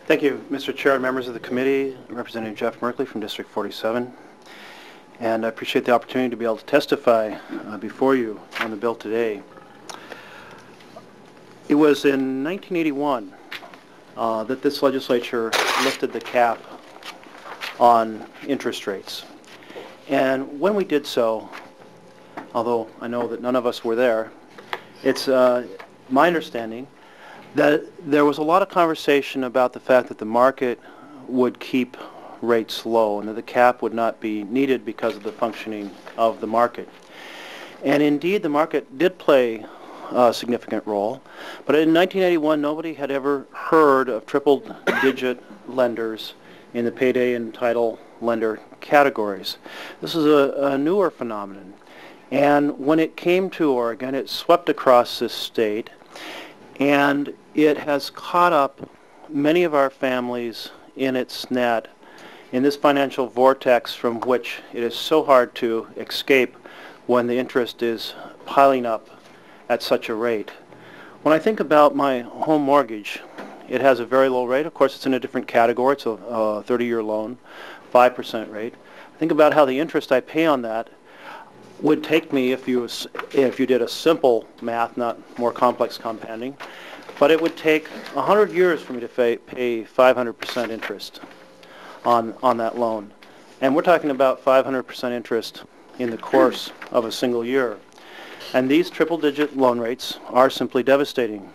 Thank you, Mr. Chair and members of the committee, Representative Jeff Merkley from District 47. And I appreciate the opportunity to be able to testify before you on the bill today. It was in 1981 that this legislature lifted the cap on interest rates. And when we did so, although I know that none of us were there, it's my understanding that there was a lot of conversation about the fact that the market would keep rates low and that the cap would not be needed because of the functioning of the market. And indeed, the market did play a significant role, but in 1981, nobody had ever heard of triple-digit lenders in the payday and title lender categories. This is a newer phenomenon. And when it came to Oregon, it swept across this state, and it has caught up many of our families in its net, in this financial vortex from which it is so hard to escape when the interest is piling up at such a rate. When I think about my home mortgage, it has a very low rate. Of course, it's in a different category. It's a 30-year loan, 5% rate. Think about how the interest I pay on that would take me, if you did a simple math, not more complex compounding, but it would take 100 years for me to pay 500% interest on that loan. And we're talking about 500% interest in the course of a single year. And these triple-digit loan rates are simply devastating.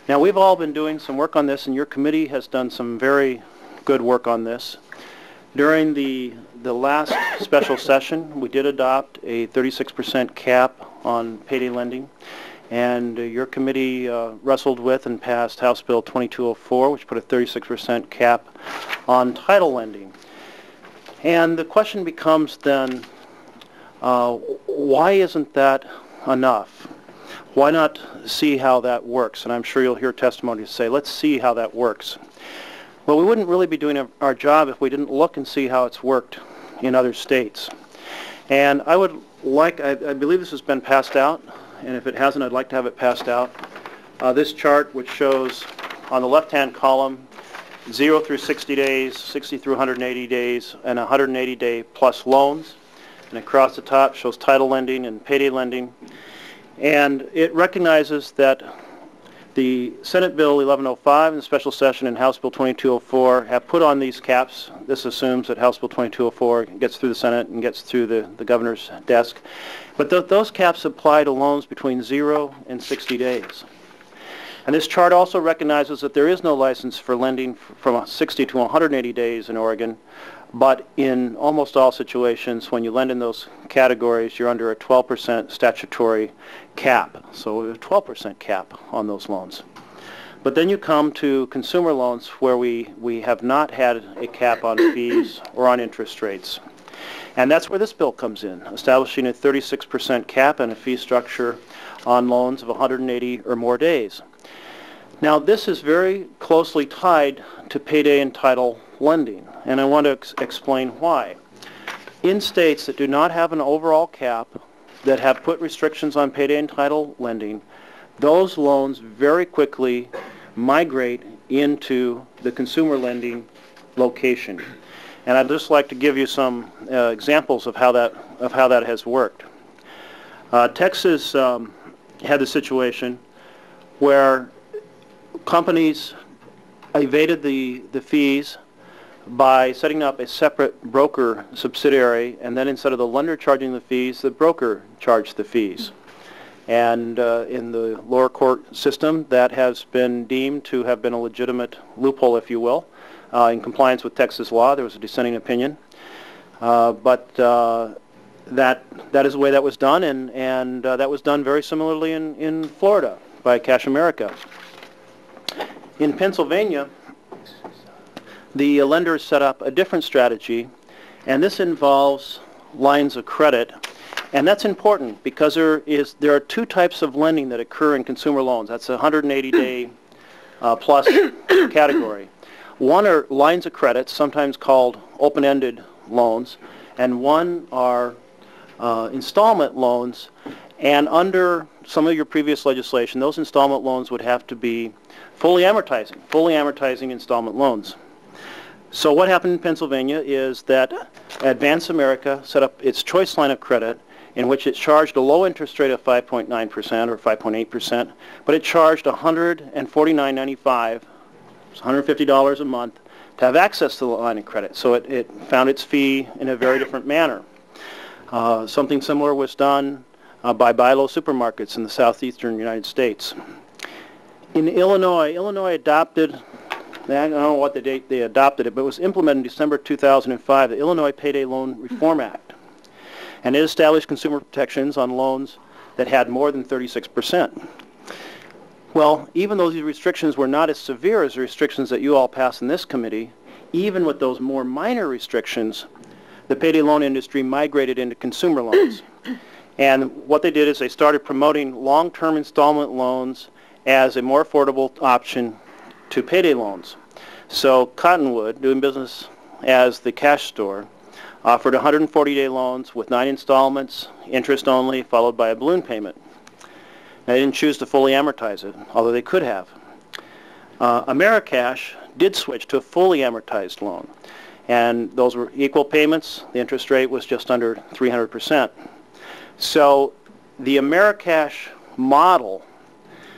Now, we've all been doing some work on this, and your committee has done some very good work on this. During the last special session, we did adopt a 36% cap on payday lending, and your committee wrestled with and passed House Bill 2204, which put a 36% cap on title lending. And the question becomes then, why isn't that enough? Why not see how that works? And I'm sure you'll hear testimony to say, let's see how that works. Well, we wouldn't really be doing our job if we didn't look and see how it's worked in other states. And I would like, I believe this has been passed out, and if it hasn't, I'd like to have it passed out. This chart, which shows on the left-hand column 0 through 60 days, 60 through 180 days, and 180-day plus loans. And across the top shows title lending and payday lending. And it recognizes that the Senate Bill 1105 and the special session in House Bill 2204 have put on these caps. This assumes that House Bill 2204 gets through the Senate and gets through the governor's desk. But those caps apply to loans between 0 and 60 days. And this chart also recognizes that there is no license for lending from 60 to 180 days in Oregon, but in almost all situations, when you lend in those categories, you're under a 12% statutory cap, so a 12% cap on those loans. But then you come to consumer loans where we have not had a cap on fees or on interest rates. And that's where this bill comes in, establishing a 36% cap and a fee structure on loans of 180 or more days. Now, this is very closely tied to payday and title lending, and I want to explain why. In states that do not have an overall cap, that have put restrictions on payday and title lending, those loans very quickly migrate into the consumer lending location. And I'd just like to give you some examples of how that has worked. Texas had the situation where companies evaded the fees by setting up a separate broker subsidiary, and then instead of the lender charging the fees, the broker charged the fees. And in the lower court system, that has been deemed to have been a legitimate loophole, if you will, in compliance with Texas law. There was a dissenting opinion. But that is the way that was done, and that was done very similarly in Florida by Cash America. In Pennsylvania, the lenders set up a different strategy, and this involves lines of credit. And that's important because there are two types of lending that occur in consumer loans. That's a 180-day plus category. One are lines of credit, sometimes called open-ended loans, and one are installment loans. And under some of your previous legislation, those installment loans would have to be fully amortizing installment loans. So what happened in Pennsylvania is that Advance America set up its choice line of credit in which it charged a low interest rate of 5.9% or 5.8%, but it charged $149.95, $150 a month, to have access to the line of credit. So it found its fee in a very different manner. Something similar was done by buy low supermarkets in the southeastern United States. In Illinois adopted, I don't know what the date they adopted it, but it was implemented in December 2005, the Illinois Payday Loan Reform Act. And it established consumer protections on loans that had more than 36%. Well, even though these restrictions were not as severe as the restrictions that you all passed in this committee, even with those more minor restrictions, the payday loan industry migrated into consumer loans. And what they did is they started promoting long-term installment loans as a more affordable option to payday loans. So Cottonwood, doing business as the cash store, offered 140-day loans with 9 installments, interest only, followed by a balloon payment. They didn't choose to fully amortize it, although they could have. Americash did switch to a fully amortized loan, and those were equal payments. The interest rate was just under 300%. So the Americash model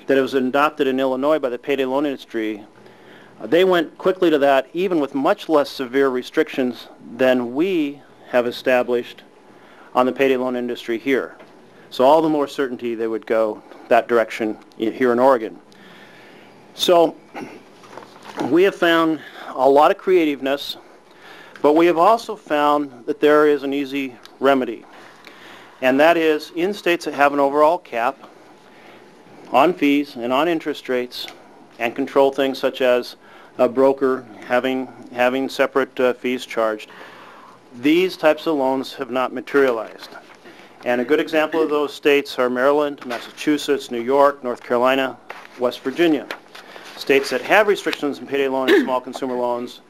that was adopted in Illinois by the payday loan industry, they went quickly to that, even with much less severe restrictions than we have established on the payday loan industry here. So all the more certainty they would go that direction here in Oregon. So we have found a lot of creativeness, but we have also found that there is an easy remedy. And that is, in states that have an overall cap on fees and on interest rates and control things such as a broker having separate fees charged, these types of loans have not materialized. And a good example of those states are Maryland, Massachusetts, New York, North Carolina, West Virginia. States that have restrictions in payday loan and small consumer loans,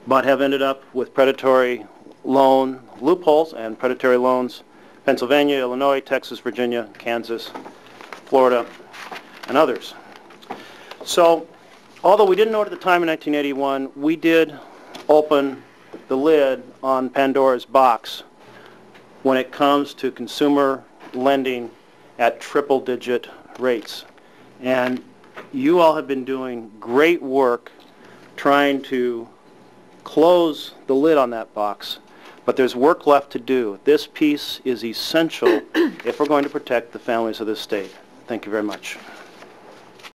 but have ended up with predatory loan loopholes and predatory loans: Pennsylvania, Illinois, Texas, Virginia, Kansas, Florida, and others. So, although we didn't know it at the time in 1981, we did open the lid on Pandora's box when it comes to consumer lending at triple-digit rates. And you all have been doing great work trying to close the lid on that box, but there's work left to do. This piece is essential if we're going to protect the families of this state. Thank you very much.